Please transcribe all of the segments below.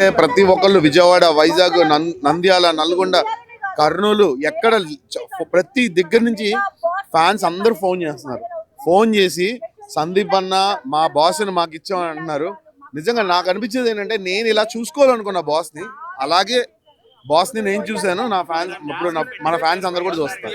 ప్రతి ఒక్కళ్ళు విజయవాడ, వైజాగ్, నంద్యాల, నల్గొండ, కర్నూలు ఎక్కడ ప్రతి దగ్గర నుంచి ఫ్యాన్స్ అందరూ ఫోన్ చేస్తున్నారు. ఫోన్ చేసి సందీప్ అన్న మా బాస్ని మాకు ఇచ్చామని అంటున్నారు. నిజంగా నాకు అనిపించేది ఏంటంటే నేను ఇలా చూసుకోవాలనుకున్న బాస్ని, అలాగే బాస్ని నేను చూశాను. నా ఫ్యాన్స్ ఇప్పుడు మన ఫ్యాన్స్ అందరు కూడా చూస్తారు.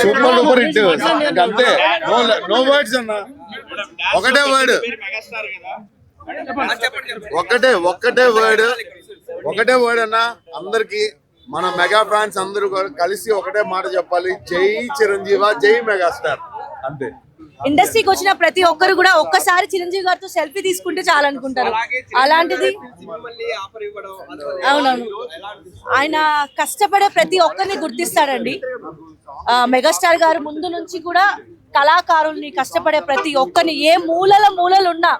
సూపర్ డూపర్ హిట్ అంతే. నో వర్డ్స్ అన్న, ఒకటే వర్డ్, ఒకటే వర్డ్ అన్న. అందరికి మన మెగా ఫ్యాన్స్ అందరూ కలిసి ఒకటే మాట చెప్పాలి, జై చిరంజీవి, జై మెగాస్టార్ అంతే. ఇండస్ట్రీకి వచ్చిన ప్రతి ఒక్కరు కూడా ఒక్కసారి చిరంజీవి గారితో సెల్ఫీ తీసుకుంటే చాలా అనుకుంటారు. అలాంటిది అవునవును, ఆయన కష్టపడే ప్రతి ఒక్కరిని గుర్తిస్తాడండి. మెగాస్టార్ గారు ముందు నుంచి కూడా కళాకారుల్ని, కష్టపడే ప్రతి ఒక్కరిని, ఏ మూలలు ఉన్నా,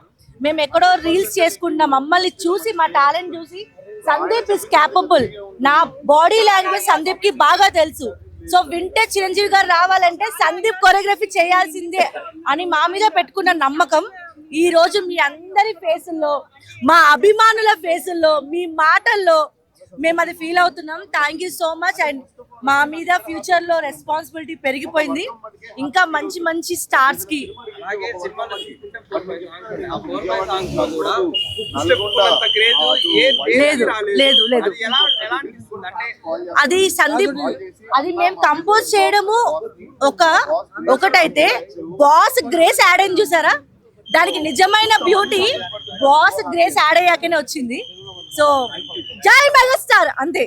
మేము ఎక్కడో రీల్స్ చేసుకుంటున్నాం, మమ్మల్ని చూసి మా టాలెంట్ చూసి సందీప్ ఇస్ క్యాపబుల్, నా బాడీ లాంగ్వేజ్ సందీప్ కి బాగా తెలుసు, సో వింటే చిరంజీవి గారు రావాలంటే సందీప్ కొరియోగ్రఫీ చేయాల్సిందే అని మా మీద పెట్టుకున్న నమ్మకం ఈ రోజు మీ అందరి ఫేసుల్లో, మా అభిమానుల ఫేసుల్లో, మీ మాటల్లో మేము అది ఫీల్ అవుతున్నాం. Thank you so much. And మా మీద ఫ్యూచర్ లో రెస్పాన్సిబిలిటీ పెరిగిపోయింది. ఇంకా మంచి మంచి స్టార్స్ కి లేదు లేదు లేదు అది సందీప్, అది మేము కంపోజ్ చేయడము ఒకటైతే బాస్ గ్రేస్ యాడ్ అయింది చూసారా, దానికి నిజమైన బ్యూటీ బాస్ గ్రేస్ యాడ్ అయ్యాకనే వచ్చింది. సో జై మెగాస్టార్ అంతే.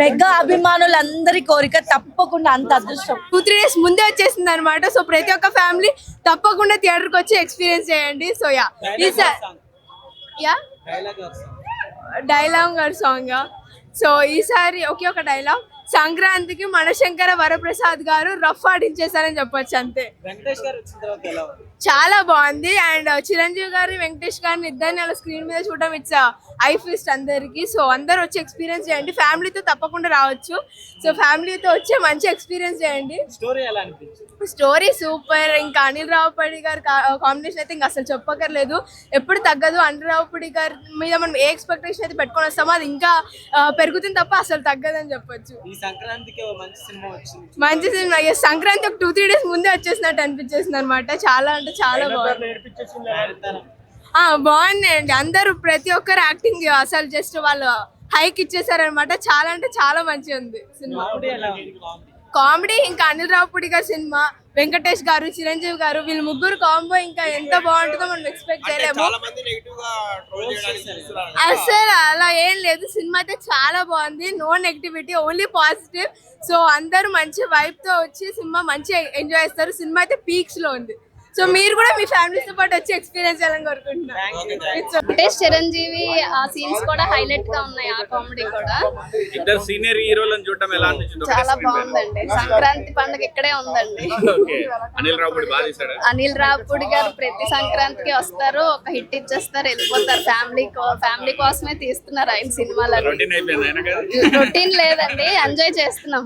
మెగా అభిమానులందరి కోరిక తప్పకుండా, అంత అదృష్టం 2-3 days ముందే వచ్చేసింది అనమాట. సో ప్రతి ఒక్క ఫ్యామిలీ తప్పకుండా థియేటర్కి వచ్చి ఎక్స్పీరియన్స్ చేయండి. సో డైలాగ్ గారి సాంగ్. సో ఈసారి ఒకే ఒక డైలాగ్, సంక్రాంతికి మనశంకర వరప్రసాద్ గారు రఫ్ ఆడించేశారని చెప్పొచ్చు అంతే. చాలా బాగుంది. అండ్ చిరంజీవి గారి, వెంకటేష్ గారిని ఇద్దరిని అలా స్క్రీన్ మీద చూడడం ఇట్స్ ఐ ఫీస్ట్ అందరికి. సో అందరు వచ్చి ఎక్స్పీరియన్స్ చేయండి, ఫ్యామిలీతో తప్పకుండా రావచ్చు. సో ఫ్యామిలీతో వచ్చి మంచి ఎక్స్పీరియన్స్ చేయండి. Story super. ఇంకా అనిల్ రావుపూడి గారి కాంబినేషన్ అయితే ఇంకా అసలు చెప్పక్కర్లేదు, ఎప్పుడు తగ్గదు. అనిల్ రావుపూడి గారి మీద మనం ఏ ఎక్స్పెక్టేషన్ అయితే పెట్టుకొని వస్తామో అది ఇంకా పెరుగుతుంది తప్ప అసలు తగ్గదని చెప్పొచ్చు. మంచి సినిమా. సంక్రాంతి ఒక 2-3 days ముందే వచ్చేసినట్టు అనిపించేసింది అనమాట. చాలా అంటే చాలా బాగుంది. బాగుందండి. అందరూ ప్రతి ఒక్కరు యాక్టింగ్ అసలు జస్ట్ వాళ్ళు హైక్ ఇచ్చేసారనమాట. చాలా అంటే చాలా మంచిగా ఉంది సినిమా. కామెడీ ఇంకా అనిల్ రావుపూడి గారి సినిమా, వెంకటేష్ గారు, చిరంజీవి గారు, వీళ్ళు ముగ్గురు కాంబో ఇంకా ఎంత బాగుంటుందో మనం ఎక్స్పెక్ట్ చేయలేము. అసలు అలా ఏం లేదు, సినిమా అయితే చాలా బాగుంది. No negativity, only positive. So అందరూ మంచి వైబ్ తో వచ్చి సినిమా మంచి ఎంజాయ్ చేస్తారు. సినిమా అయితే పీక్స్ లో ఉంది. సో మీరు కూడా మీ ఫ్యామిలీతో పాటు వచ్చి ఎక్స్పీరియన్స్ చేయాలని కోరుకుంటున్నాను. చిరంజీవి ఆ సీన్స్ కూడా హైలైట్ గా ఉన్నాయి. ఆ కామెడీ కూడా ఇద్దరు సీనియర్ హీరోలను చూడటం ఎలా అనిపించింది? చాలా బాగుందండి. సంక్రాంతి పండుగ ఇక్కడే ఉందండి. అనిల్ రావుపూడి గారు ప్రతి సంక్రాంతికి వస్తారు, ఒక హిట్ ఇచ్చేస్తారు, వెళ్ళిపోతారు. ఫ్యామిలీ కోసమే తీస్తున్నారు ఆయన సినిమాలు. రొటీన్ లేదండి, ఎంజాయ్ చేస్తున్నాం.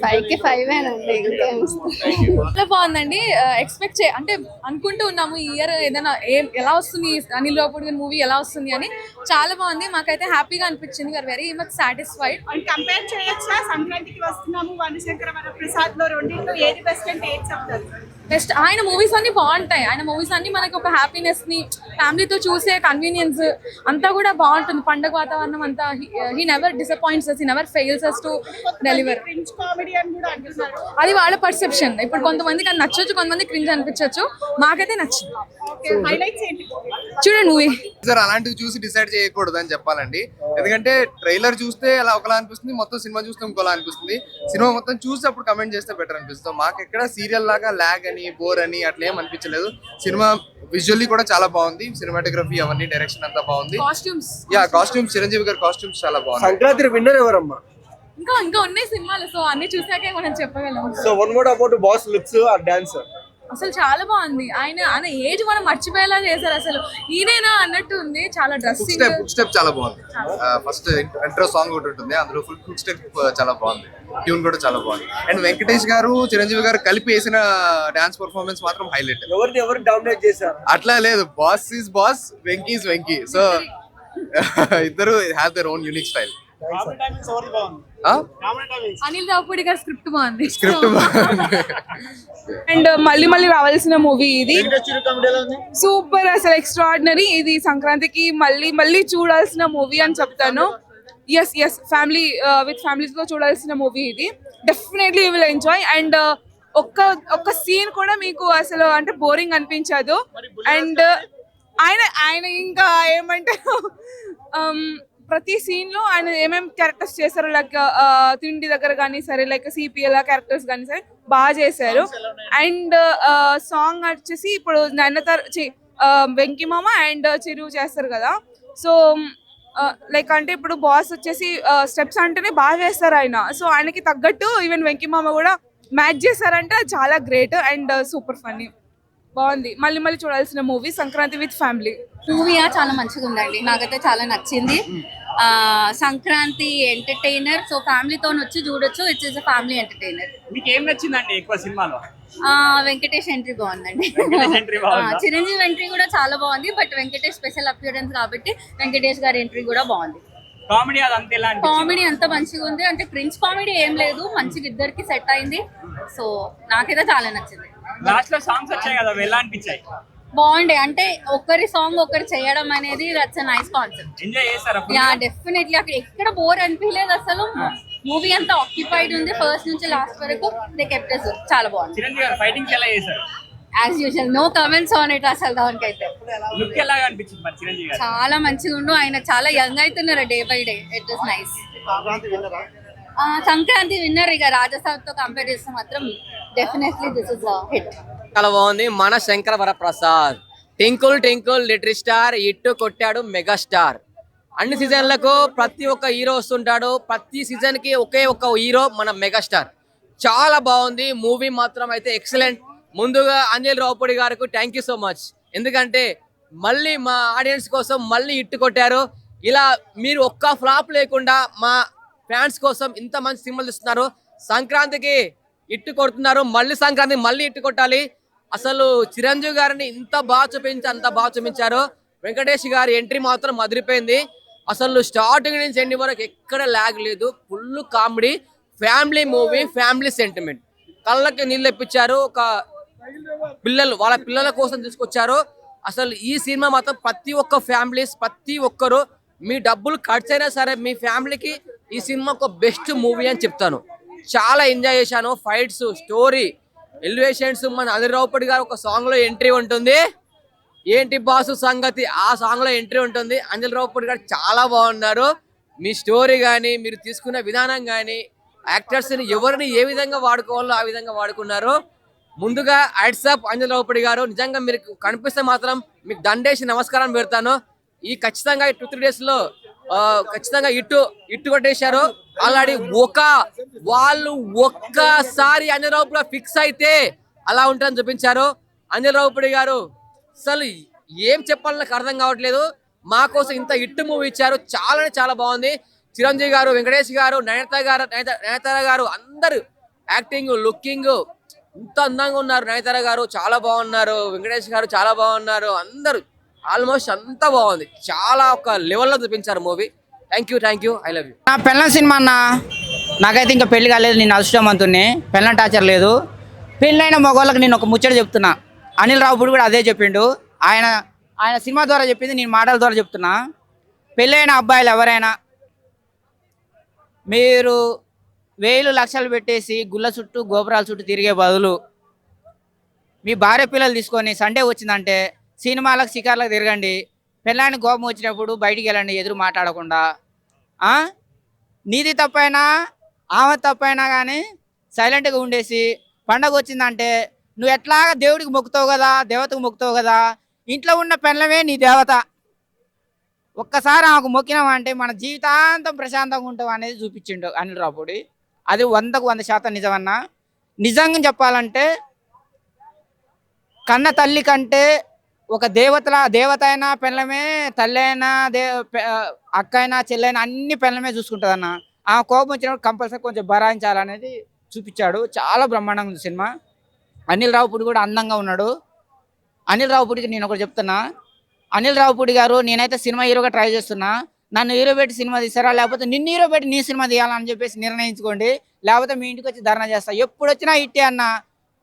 5కి 5 చాలా బాగుందండి. ఎక్స్పెక్ట్ అంటే అనుకుంటూ ఉన్నాము ఈ ఇయర్ ఏదైనా ఎలా వస్తుంది, అనిల్ రావుపూడి మూవీ ఎలా వస్తుంది అని. చాలా బాగుంది, మాకైతే హ్యాపీగా అనిపించింది. We are very much satisfied. Compare చేయొచ్చా? సంక్రాంతికి వస్తున్నాము, మనశంకర వరప్రసాద్ లో రెండింటిలో ఏది బెస్ట్ అంటే ఏది చెప్తారు? బెస్ట్. ఆయన మూవీస్ అన్ని బాగుంటాయి. ఆయన మూవీస్ అన్ని మనకి ఒక హ్యాపీనెస్ ని, ఫ్యామిలీతో చూసే కన్వీనియన్స్ అంతా కూడా బాగుంటుంది. పండగ వాతావరణం అంతా. He never disappoints us, he never fails us to deliver. అది వాళ్ళ పర్సెప్షన్. ఇప్పుడు కొంతమందికి అది నచ్చొచ్చు, కొంతమంది క్రింజ్ అనిపించవచ్చు. మాకైతే నచ్చింది. చూడండి మూవీ. సార్ అలాంటివి చూసి డిసైడ్ చేయకూడదు అని చెప్పాలండి. ఎందుకంటే ట్రైలర్ చూస్తే అలా ఒకలా అనిపిస్తుంది, మొత్తం సినిమా చూస్తే ఇంకోలా అనిపిస్తుంది. సినిమా మొత్తం చూసి అప్పుడు కమెంట్ చేస్తే బెటర్ అనిపిస్తుంది. మాకు ఎక్కడ సీరియల్ లాగా లాగ్ అని, బోర్ అని అట్లా ఏం అనిపించలేదు. సినిమా విజువల్లీ కూడా చాలా బాగుంది. సినిమాటోగ్రఫీ అవన్నీ, డైరెక్షన్ అంతా బాగుంది. కాస్ట్యూమ్స్ చిరంజీవి గారి కాస్ట్యూమ్స్ చాలా బాగుంది. సంక్రాంతి విన్నర్ ఎవరమ్మా? ఇంకా ఉన్నాయి సినిమాలు. సో అన్ని చూసాకే మనం చెప్పగలం. So one more about boss looks or dance. అసలు చాలా బాగుంది. ఆయన ఆయన ఏజ్ మనం మర్చిపోయేలా చేశారు. అసలు ఈయనేనా అన్నట్టు ఉంది. చాలా డ్రెస్సింగ్ ఫుడ్ స్టెప్ చాలా బాగుంది. ఫస్ట్ ఇంట్రో సాంగ్ ఒకటి ఉంటుంది, అందులో ఫుడ్ స్టెప్ చాలా బాగుంది. ట్యూన్ కూడా చాలా బాగుంది. అండ్ వెంకటేష్ గారు చిరంజీవి గారు కలిపి వేసిన డాన్స్ పర్ఫార్మెన్స్ మాత్రం హైలైట్. ఎవరు డామినేట్ చేశారు అట్లా లేదు, boss is boss, Venky is Venky. So ఇద్దరు have their own unique style. Anil Ravipudi గారి స్క్రిప్ట్ బాగుంది. స్క్రిప్ట్ అండ్ మళ్ళీ రావాల్సిన మూవీ ఇది. సూపర్, అసలు ఎక్స్ట్రాడినరీ. ఇది సంక్రాంతికి మళ్ళీ చూడాల్సిన మూవీ అని చెప్తాను. ఎస్ ఫ్యామిలీ విత్ ఫ్యామిలీతో చూడాల్సిన మూవీ ఇది. Definitely you will enjoy. And ఒక్క సీన్ కూడా మీకు అసలు అంటే బోరింగ్ అనిపించదు. అండ్ ఆయన ఇంకా ఏమంటారు, ప్రతి సీన్ లో ఆయన ఏమేమి క్యారెక్టర్స్ చేశారు, లైక్ తిండి దగ్గర కానీ సరే, లైక్ సిపిఎల్ క్యారెక్టర్స్ కానీ సరే బాగా చేశారు. అండ్ సాంగ్ వచ్చేసి ఇప్పుడు వెంకీ మామ అండ్ చిరు చేస్తారు కదా. సో లైక్ అంటే ఇప్పుడు బాస్ వచ్చేసి స్టెప్స్ అంటేనే బాగా వేస్తారు ఆయన. సో ఆయనకి తగ్గట్టు ఈవెన్ వెంకీ మామ కూడా మ్యాచ్ చేశారంటే చాలా గ్రేట్ అండ్ సూపర్ ఫన్నీ. బాగుంది. మళ్ళీ చూడాల్సిన movie Sankranti with family. Movie చాలా మంచిగా ఉందండి, నాకైతే చాలా నచ్చింది. సంక్రాంతి ఎంటర్టైనర్, సో ఫ్యామిలీతో వచ్చి చూడొచ్చు. It's is family entertainer. మీకు ఏం నచ్చిందండి ఎక్కువ సినిమాలో? వెంకటేష్ ఎంట్రీ బాగుందండి. ఎంట్రీ బాగుందా? చిరంజీవి ఎంట్రీ కూడా చాలా బాగుంది. బట్ వెంకటేష్ స్పెషల్ అపియరెన్స్ కాబట్టి వెంకటేష్ గారి ఎంట్రీ కూడా బాగుంది. కామెడీ అదంతా ఎలా అనిపించింది? కామెడీ అంతా మంచిగా ఉంది. అంటే క్రింజ్ కామెడీ ఏం లేదు, మంచిగా ఇద్దరికి సెట్ అయింది. సో నాకైతే చాలా నచ్చింది. లాస్ట్ లో సాంగ్స్ వచ్చాయి కదా, అవి ఎలా అనిపించాయి? బాగుండే, అంటే ఒకరి సాంగ్ ఒకరు చేయడం అనేది దట్స్ నైస్ కాన్సెప్ట్. ఎంజాయ్ చేస్తారా? Yeah definitely. అక్కడ ఎక్కడ బోర్ అనిపించలేదు అసలు. మూవీ అంతా ఆక్యుపైడ్ ఉంది ఫస్ట్ నుంచి లాస్ట్ వరకు. They kept us hooked. చాలా బాగుంది. చిరంజీవి గారు ఫైటింగ్ ఎలా చేశారు? As usual, no comments on it. అసలు దానికైతే లుక్ ఎలా అనిపించింది మరి చిరంజీవి గారు? చాలా మంచిగా ఉండు. ఆయన చాలా యంగ్ అవుతున్నారు day by day. It was nice. Sankranti winner. ఇక రాజసాబ్ తో కంపేర్ చేస్తే మాత్రం డెఫినెట్లీ దిస్ ఇస్ హిట్. చాలా బాగుంది. మన Shankara Varaprasad twinkle little star ఇట్టు కొట్టాడు మెగాస్టార్. అన్ని సీజన్లకు ప్రతి ఒక్క హీరో వస్తుంటాడు. ప్రతి సీజన్ కి ఒకే ఒక్క హీరో మన మెగాస్టార్. చాలా బాగుంది మూవీ మాత్రం అయితే ఎక్సలెంట్. ముందుగా అనిల్ రావుపూడి గారికి థ్యాంక్ యూ సో మచ్. ఎందుకంటే మళ్ళీ మా ఆడియన్స్ కోసం మళ్ళీ ఇట్టు కొట్టారు. ఇలా మీరు ఒక్క ఫ్లాప్ లేకుండా మా ఫ్యాన్స్ కోసం ఇంత మంచి సినిమాలు ఇస్తున్నారు. సంక్రాంతికి ఇట్టు కొడుతున్నారు, మళ్ళీ సంక్రాంతి మళ్ళీ ఇట్టు కొట్టాలి. అసలు చిరంజీవి గారిని ఇంత బాగా చూపించారు. వెంకటేష్ గారి ఎంట్రీ మాత్రం అదిరిపోయింది. అసలు స్టార్టింగ్ నుంచి ఎండింగ్ వరకు ఎక్కడ లాగ్ లేదు. Full comedy, family movie, family sentiment. కళ్ళకి నీళ్ళు ఇప్పించారు. ఒక వాళ్ళ పిల్లల కోసం తీసుకొచ్చారు. అసలు ఈ సినిమా మాత్రం ప్రతి ఒక్క ఫ్యామిలీస్, ప్రతి ఒక్కరు మీ డబ్బులు ఖర్చు అయినా సరే మీ ఫ్యామిలీకి ఈ సినిమా ఒక బెస్ట్ మూవీ అని చెప్తాను. చాలా ఎంజాయ్ చేశాను. Fights, story, elevations. మన అనిల్ రావుపూడి గారు ఒక సాంగ్ లో ఎంట్రీ ఉంటుంది, ఏంటి బాసు సంగతి, ఆ సాంగ్ లో ఎంట్రీ ఉంటుంది. అనిల్ రావుపూడి గారు చాలా బాగున్నారు. మీ స్టోరీ కానీ, మీరు తీసుకున్న విధానం కానీ, యాక్టర్స్ ని ఎవరిని ఏ విధంగా వాడుకోవాలో ఆ విధంగా వాడుకున్నారు. ముందుగా హ్యాట్సాప్ అనిల్ రావుపూడి గారు. నిజంగా మీరు కనిపిస్తే మాత్రం మీకు దండేసి నమస్కారం పెడతాను. ఈ ఖచ్చితంగా 2-3 days లో ఖచ్చితంగా ఇట్టు కొట్టేశారు. ఆల్రెడీ వాళ్ళు ఒక్కసారి అనిల్ రావుపూడి ఫిక్స్ అయితే అలా ఉంటుందని చూపించారు. అనిల్ రావుపూడి గారు అసలు ఏం చెప్పాలని నాకు అర్థం కావట్లేదు. మా కోసం ఇంత ఇట్టు మూవీ ఇచ్చారు. చాలా బాగుంది. చిరంజీవి గారు, వెంకటేష్ గారు, నయనతార గారు అందరు యాక్టింగ్, లుకింగ్ ఇంత అందంగా ఉన్నారు. నయనతార గారు చాలా బాగున్నారు, వెంకటేష్ గారు చాలా బాగున్నారు. అందరూ ఆల్మోస్ట్ అంతా బాగుంది. చాలా ఒక లెవెల్లో చూపించారు movie. Thank you. I love you. నా పెళ్ళం సినిమా అన్న, నాకైతే ఇంకా పెళ్లి కాలేదు. నేను అదృష్టవంతుని, పెళ్ళం టార్చర్ లేదు. పెళ్ళైన మగవాళ్ళకి నేను ఒక ముచ్చట చెప్తున్నా. అనిల్ రావుపూడి కూడా అదే చెప్పిండు. ఆయన సినిమా ద్వారా చెప్పింది, నేను మాటల ద్వారా చెప్తున్నా. పెళ్ళైన అబ్బాయిలు ఎవరైనా మీరు 1000 లక్షలు పెట్టేసి గుళ్ళ చుట్టూ గోపురాల చుట్టూ తిరిగే బదులు మీ భార్య పిల్లలు తీసుకొని సండే వచ్చిందంటే సినిమాలకు షికార్లకు తిరగండి. పెళ్ళానికి కోపం వచ్చినప్పుడు బయటికి వెళ్ళండి, ఎదురు మాట్లాడకుండా. నీది తప్పైనా ఆమె తప్పైనా కానీ సైలెంట్గా ఉండేసి పండగ వచ్చిందంటే నువ్వు ఎట్లాగా దేవుడికి మొక్కుతావు కదా, దేవతకు మొక్కుతావు కదా, ఇంట్లో ఉన్న పెళ్ళమే నీ దేవత. ఒక్కసారి ఆమెకు మొక్కినామంటే మన జీవితాంతం ప్రశాంతంగా ఉంటాం అనేది చూపించిండు అనిల్ రావుపూడి. అది 100% నిజమన్నా. నిజంగా చెప్పాలంటే కన్న తల్లి కంటే ఒక దేవత అయినా పెళ్ళమే, తల్లి అయినా అక్క అయినా చెల్లైనా అన్ని పెళ్ళమే చూసుకుంటుంది అన్న. ఆ కోపం వచ్చినప్పుడు కంపల్సరీ కొంచెం భరాయించాలనేది చూపించాడు. చాలా బ్రహ్మాండంగా ఉంది సినిమా. అనిల్ రావుపూడి కూడా అందంగా ఉన్నాడు. అనిల్ రావుపూడికి నేను ఒకటి చెప్తున్నా, అనిల్ రావుపూడి గారు, నేనైతే సినిమా హీరోగా ట్రై చేస్తున్నా. నన్ను హీరో పెట్టి సినిమా తీస్తారా, లేకపోతే నిన్ను హీరో పెట్టి నీ సినిమా తీయాలని చెప్పేసి నిర్ణయించుకోండి. లేకపోతే మీ ఇంటికి వచ్చి ధర్నా చేస్తా. ఎప్పుడు వచ్చినా ఇట్టే అన్న.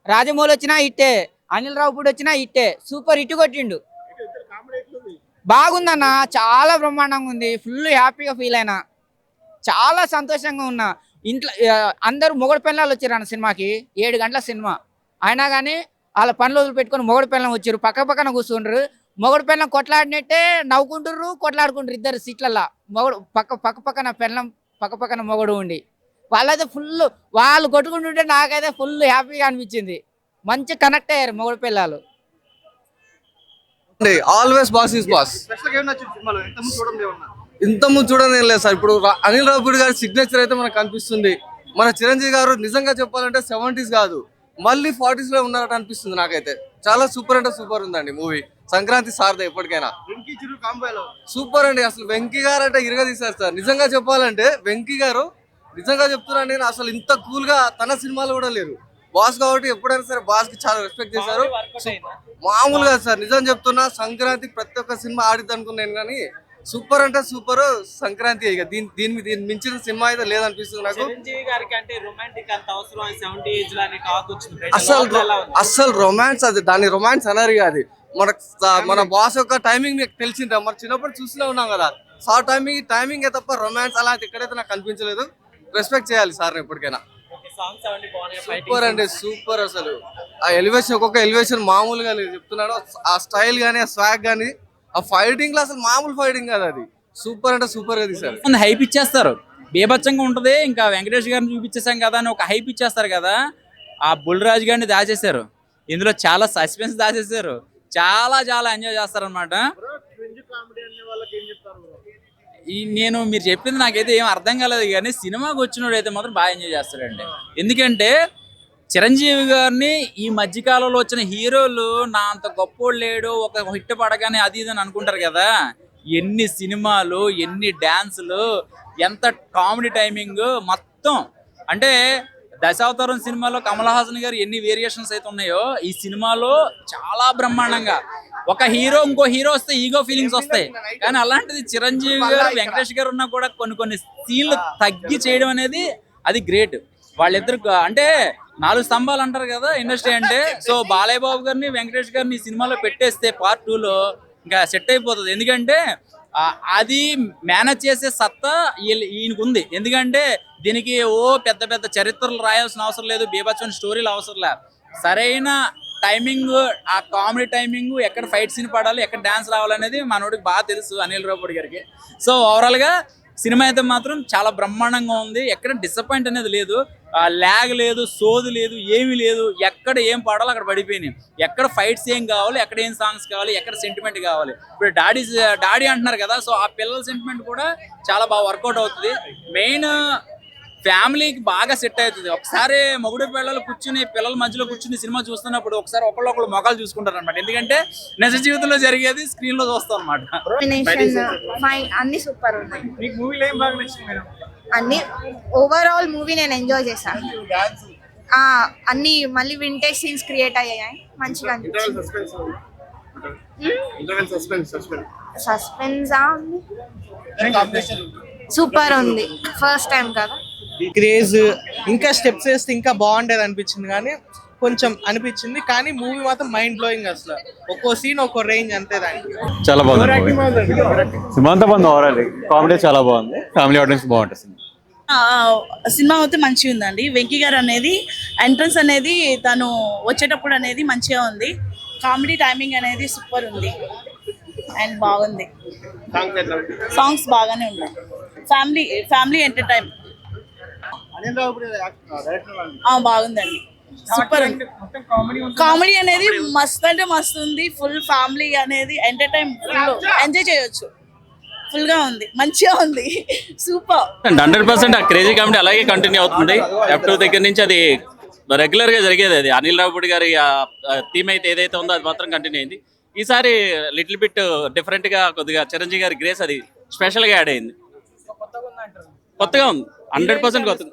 రాజమౌళి వచ్చినా ఇట్టే, అనిల్ రావుపూడి వచ్చినా ఇట్టే. సూపర్ హిట్ కొట్టిండు. బాగుందన్న, చాలా బ్రహ్మాండంగా ఉంది. ఫుల్ హ్యాపీగా ఫీల్ అయినా, చాలా సంతోషంగా ఉన్నా. ఇంట్లో అందరూ మొగడు పిల్లలు వచ్చారు సినిమాకి. 7 గంటల సినిమా అయినా కానీ వాళ్ళ పనులు వదిలి పెట్టుకొని మొగడు పిల్లలు వచ్చారు. పక్కన కూర్చుండ్రు. మొగడు పిల్లం కొట్లాడినట్టే నవ్వుకుంటుర్రు, కొట్లాడుకుంటారు ఇద్దరు సీట్లల్లో. మొగడు పక్కన పిల్లం పక్కన మొగడు ఉండి వాళ్ళైతే ఫుల్ వాళ్ళు కొట్టుకుంటుంటే నాకైతే ఫుల్ హ్యాపీగా అనిపించింది. మంచి కనెక్ట్ అయ్యారు మొగడు పిల్లలు. Always boss is boss. ఇంతకుముందు చూడడం లేదు సార్. ఇప్పుడు అనిల్ రావుపూడి గారి సిగ్నేచర్ అయితే మనకు కనిపిస్తుంది. మన చిరంజీవి గారు నిజంగా చెప్పాలంటే 70s కాదు, మళ్ళీ 40s లో ఉన్నారట అనిపిస్తుంది నాకైతే. చాలా సూపర్ అంటే సూపర్ ఉందండి మూవీ. సంక్రాంతి సారదా ఎప్పటికైనా సూపర్ అండి. అసలు వెంకీ గారు అంటే ఇరగా తీశారు సార్. నిజంగా చెప్పాలంటే వెంకీ గారు, నిజంగా చెప్తున్నాను నేను, అసలు ఇంత కూల్ గా తన సినిమాలు కూడా లేరు. బాస్ కాబట్టి ఎప్పుడైనా సరే బాస్ కి చాలా రెస్పెక్ట్ చేశారు. మామూలుగా సార్ నిజం చెప్తున్నా, సంక్రాంతి ప్రతి ఒక్క సినిమా ఆడిద్ది అనుకున్నాను కానీ సూపర్ అంటే సూపర్ సంక్రాంతి. ఇక దీన్ని మించిన సినిమా అయితే లేదనిపిస్తుంది నాకు. అసలు రొమాన్స్ అది, దాని రొమాన్స్ అనరు. అది మన బాస్ యొక్క టైమింగ్ మీకు తెలిసిందా? మరి చిన్నప్పుడు చూస్తూనే ఉన్నాం కదా. సార్ టైమింగ్ తప్ప రొమాన్స్ అలా ఎక్కడైతే నాకు కనిపించలేదు. రెస్పెక్ట్ చేయాలి సార్ ఎప్పటికైనా. సూపర్ అండి, సూపర్. అసలు ఆ ఎలివేషన్, ఒక్కొక్క ఎలివేషన్ మామూలుగా లేదు చెప్తున్నాడు. ఆ స్టైల్ గానీ, ఆ స్వాగ్ గానీ, ఆ ఫైటింగ్ లో అసలు మామూలు ఫైటింగ్ కాదు. అది సూపర్ అంటే సూపర్ గా తీశారు. హైప్ ఇచ్చేస్తారు, బేభత్సంగా ఉంటది. ఇంకా వెంకటేష్ గారిని చూపించేసాం కదా అని ఒక హైప్ ఇచ్చేస్తారు కదా. ఆ బుల్రాజు గారిని దాచేశారు, ఇందులో చాలా సస్పెన్స్ దాచేశారు. చాలా ఎంజాయ్ చేస్తారు అనమాట. మీరు చెప్పింది నాకైతే ఏం అర్థం కాలేదు కానీ సినిమాకి వచ్చినోడు అయితే మాత్రం బాగా ఎంజాయ్ చేస్తాడండి. ఎందుకంటే చిరంజీవి గారిని ఈ మధ్యకాలంలో వచ్చిన హీరోలు నా అంత గొప్పోడు లేడు, ఒక హిట్ పడగానే అది ఇది అని అనుకుంటారు కదా. ఎన్ని సినిమాలు, ఎన్ని డాన్సులు, ఎంత కామెడీ టైమింగ్ మొత్తం. అంటే దశావతారం సినిమాలో కమల్ హాసన్ గారు ఎన్ని వేరియేషన్స్ అయితే ఉన్నాయో, ఈ సినిమాలో చాలా బ్రహ్మాండంగా. ఒక హీరో ఇంకో హీరో వస్తే ఈగో ఫీలింగ్స్ వస్తాయి, కానీ అలాంటిది చిరంజీవి గారు వెంకటేష్ గారు ఉన్నా కూడా కొన్ని సీన్లు తగ్గి చేయడం అనేది అది గ్రేట్. వాళ్ళిద్దరు అంటే 4 స్తంభాలు అంటారు కదా ఇండస్ట్రీ అంటే. సో బాలయ్య బాబు గారిని వెంకటేష్ గారిని ఈ సినిమాలో పెట్టేస్తే Part 2లో ఇంకా సెట్ అయిపోతుంది. ఎందుకంటే అది మేనేజ్ చేసే సత్తా ఈయనకు ఉంది. ఎందుకంటే దీనికి పెద్ద చరిత్రలు రాయాల్సిన అవసరం లేదు, బీభత్సమైన స్టోరీలు అవసరం లేదు. సరైన టైమింగ్, ఆ కామెడీ టైమింగ్, ఎక్కడ ఫైట్ సీన్ పడాలి, ఎక్కడ డాన్స్ రావాలనేది మనోడికి బాగా తెలుసు అనిల్ రావుపూడి గారికి. సో ఓవరాల్గా సినిమా అయితే మాత్రం చాలా బ్రహ్మాండంగా ఉంది. ఎక్కడ డిసప్పాయింట్ అనేది లేదు, ల్యాగ్ లేదు, సోదు లేదు, ఏమీ లేదు. ఎక్కడ ఏం పాడాలో అక్కడ పడిపోయినాయి. ఎక్కడ ఫైట్స్ ఏం కావాలి, ఎక్కడ ఏం సాంగ్స్ కావాలి, ఎక్కడ సెంటిమెంట్ కావాలి. ఇప్పుడు డాడీ అంటున్నారు కదా, సో ఆ పిల్లల సెంటిమెంట్ కూడా చాలా బాగా వర్కౌట్ అవుతుంది. మెయిన్ ఫ్యామిలీకి బాగా సెట్ అవుతుంది. ఒకసారి మొగుడు పిల్లలు కూర్చుని పిల్లల మధ్యలో కూర్చుని సినిమా చూస్తున్నప్పుడు ఒకసారి ఒకళ్ళు మొగాలు చూసుకుంటారు అనమాట. ఎందుకంటే నిజ జీవితంలో జరిగేది స్క్రీన్ లో చూస్తాం అనమాట. అన్ని సూపర్ ఉన్నాయి. మీకు మూవీలో ఏం బాగా నచ్చింది మేడం? అన్ని ఓవరాల్ మూవీ నేను ఎంజాయ్ చేశాను. అన్ని మళ్ళీ వింటేజ్ సీన్స్ క్రియేట్ అయ్యాయి, మంచిగా అనిపించింది. సస్పెన్స్ సూపర్ ఉంది, ఫస్ట్ టైం కదా. క్రేజ్ ఇంకా స్టెప్స్ వేస్తే ఇంకా బాగుండేది అనిపించింది, కానీ కొంచెం అనిపించింది. కానీ మూవీ మాత్రం మైండ్ బ్లోయింగ్. అసలు ఒక్కో సీన్ ఒక్కో రేంజ్ అంతే. దానికి చాలా బాగుంది సినిమా, అంతా బాగుంది. ఓవరాల్ కామెడీ చాలా బాగుంది, ఫ్యామిలీ ఆడియన్స్ బాగుంటుంది. సినిమా అయితే మంచిగా ఉందండి. వెంకీ గారు అనేది ఎంట్రన్స్ అనేది తను వచ్చేటప్పుడు అనేది మంచిగా ఉంది. కామెడీ టైమింగ్ అనేది సూపర్ ఉంది అండ్ బాగుంది. సాంగ్స్ బాగానే ఉన్నాయి. ఫ్యామిలీ ఎంటర్టైన్ బాగుంది, సూపర్ ఉంది. కామెడీ అనేది మస్తు అంటే మస్తు ఉంది. ఫుల్ ఫ్యామిలీ అనేది ఎంటర్టైన్, ఫుల్ ఎంజాయ్ చేయొచ్చు. ఫుల్ గా ఉంది, మంచిగా ఉంది, సూపర్. 100% ఆ క్రేజీ కామెడీ అలాగే కంటిన్యూ అవుతుంది. F2 దగ్గర నుంచి అది రెగ్యులర్ గా జరిగేది అది. అనిల్ రావుపూడి గారి థీమ్ అయితే ఏదైతే ఉందో అది మాత్రం కంటిన్యూ అయింది. ఈసారి లిటిల్ బిట్ డిఫరెంట్ గా కొద్దిగా చిరంజీవి గారి గ్రేస్ అది స్పెషల్ గా యాడ్ అయింది. కొత్తగా ఉంది, 100% కొత్త.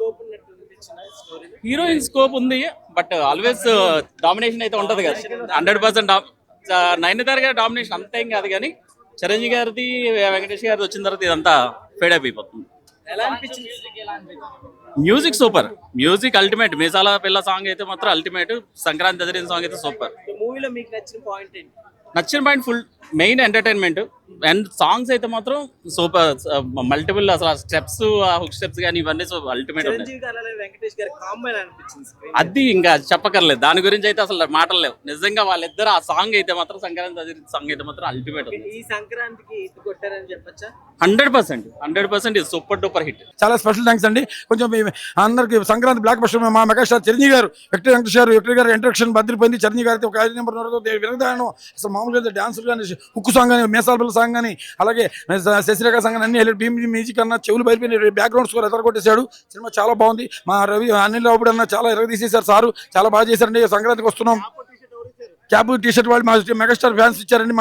హీరోయిన్ స్కోప్ ఉంది, బట్ ఆల్వేస్ డామినేషన్ అయితే ఉంటది కదా. 100% నయనతార గారి డామినేషన్ అంత ఏం కాదు, కానీ చిరంజీవి గారిది వెంకటేష్ గారిది వచ్చిన తర్వాత ఇదంతా ఫేడ్ అయిపోతుంది. Music super, music ultimate. మీసాల పిల్ల సాంగ్ అయితే మాత్రం అల్టిమేట్. సంక్రాంతి ఎదిరిన సాంగ్ అయితే సూపర్. మూవీలో మీకు నచ్చిన పాయింట్ ఏంటి? నచ్చిన point full main entertainment and songs అయితే మాత్రం సూపర్. మల్టిపుల్ అసలు స్టెప్స్, హుక్ స్టెప్స్ కానీ ఇవన్నీ అల్టిమేట్ ఉన్నాయి. చిరంజీవి గారు అలాగే వెంకటేష్ గారి కాంబో ఎలా అనిపించింది screen? అది ఇంకా చెప్పకర్లేదు, దాని గురించి అయితే అసలు మాటలు లేవు. నిజంగా వాళ్ళిద్దరు ఆ సాంగ్ అయితే మాత్రం సంక్రాంతి అదిరిన సాంగ్ అయితే మాత్రం అల్టిమేట్ ఉంది. ఈ సంక్రాంతికి హిట్ కొట్టారని చెప్పొచ్చా? 100% ఇది సూపర్ డూపర్ హిట్. చాలా స్పెషల్ థ్యాంక్స్ అండి. కొంచెం అందరికి సంక్రాంతి బ్లాక్ బస్టర్ మా మెగాస్టార్ చిరంజీవి గారు, వెంకటేష్ గారు ఇంట్రడక్షన్ బదిలిపోయింది. చిరంజీవి గారితో ఒక 5 నెంబర్ వినదానం అసలు మామూలుగా డాన్సులు కానీ, హుక్కు సాంగ్ కానీ, మేసాల పిల్ల సాంగ్ కానీ, అలాగే శశిరేఖ సాంగ్ కానీ అన్ని భీమ్ మ్యూజిక్ అన్న చెవులు బయలుపోయిన బ్యాక్గ్రౌండ్ స్కోర్ ఎదరగొట్టేశాడు. సినిమా చాలా బాగుంది. మా అనిల్ రావుపూడి అన్న చాలా ఎరగదీసేశారు. సారు చాలా బాగా చేశారండి. సంక్రాంతికి వస్తున్నాం. క్యాబ్ టీషర్ట్ వాళ్ళు మా మెగాస్టార్ ఫ్యాన్స్ ఇచ్చారండి.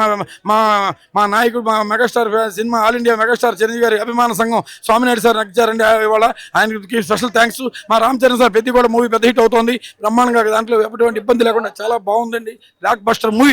మా నాయకుడు, మా megastar cinema all India megastar Chiranjeevi గారి అభిమాన సంఘం స్వామినాయుడు సార్ నాకు ఇచ్చారండి. ఇవాళ ఆయనకి స్పెషల్ థ్యాంక్స్. మా రామ్ చరణ్ సార్ పెద్ద కూడా మూవీ పెద్ద హిట్ అవుతుంది బ్రహ్మాండంగా. దాంట్లో ఎటువంటి ఇబ్బంది లేకుండా చాలా బాగుందండి. Block buster movie.